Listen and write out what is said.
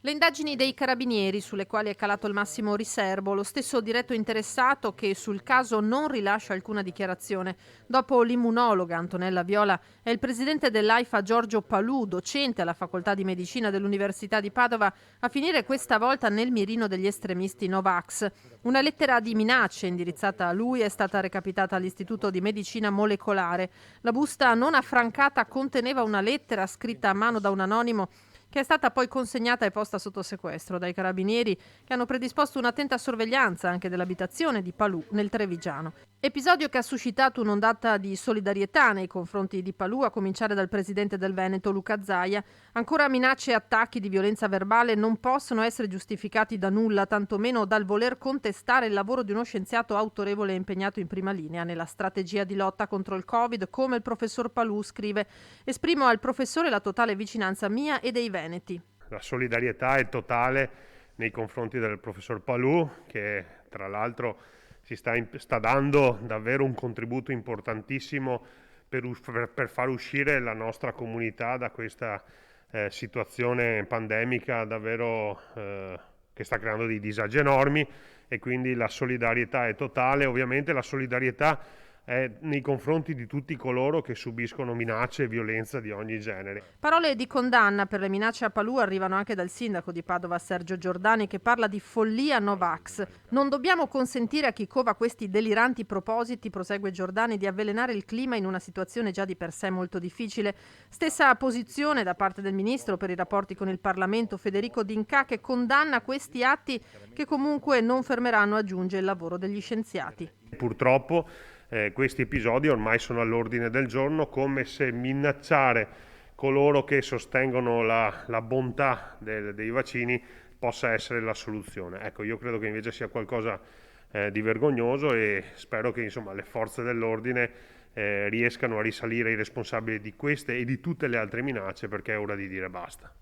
Le indagini dei carabinieri, sulle quali è calato il massimo riservo, lo stesso diretto interessato che sul caso non rilascia alcuna dichiarazione. Dopo l'immunologa Antonella Viola è il presidente dell'AIFA Giorgio Palù, docente alla facoltà di medicina dell'Università di Padova, a finire questa volta nel mirino degli estremisti Novax. Una lettera di minacce indirizzata a lui è stata recapitata all'Istituto di Medicina Molecolare. La busta non affrancata conteneva una lettera scritta a mano da un anonimo che è stata poi consegnata e posta sotto sequestro dai carabinieri che hanno predisposto un'attenta sorveglianza anche dell'abitazione di Palù nel Trevigiano. Episodio che ha suscitato un'ondata di solidarietà nei confronti di Palù, a cominciare dal presidente del Veneto Luca Zaia. Ancora minacce e attacchi di violenza verbale non possono essere giustificati da nulla, tantomeno dal voler contestare il lavoro di uno scienziato autorevole e impegnato in prima linea nella strategia di lotta contro il Covid, come il professor Palù scrive: esprimo al professore la totale vicinanza mia e dei veneti. La solidarietà è totale nei confronti del professor Palù, che tra l'altro sta dando davvero un contributo importantissimo per far uscire la nostra comunità da questa situazione pandemica davvero che sta creando dei disagi enormi, e quindi la solidarietà è totale. Ovviamente la solidarietà è nei confronti di tutti coloro che subiscono minacce e violenza di ogni genere. Parole di condanna per le minacce a Palù arrivano anche dal sindaco di Padova Sergio Giordani, che parla di follia Novax. Non dobbiamo consentire a chi cova questi deliranti propositi, prosegue Giordani, di avvelenare il clima in una situazione già di per sé molto difficile. Stessa posizione da parte del ministro per i rapporti con il Parlamento Federico D'Incà, che condanna questi atti che comunque non fermeranno, aggiunge, il lavoro degli scienziati. Purtroppo questi episodi ormai sono all'ordine del giorno, come se minacciare coloro che sostengono la bontà dei vaccini possa essere la soluzione. Ecco, io credo che invece sia qualcosa di vergognoso, e spero che le forze dell'ordine riescano a risalire ai responsabili di queste e di tutte le altre minacce, perché è ora di dire basta.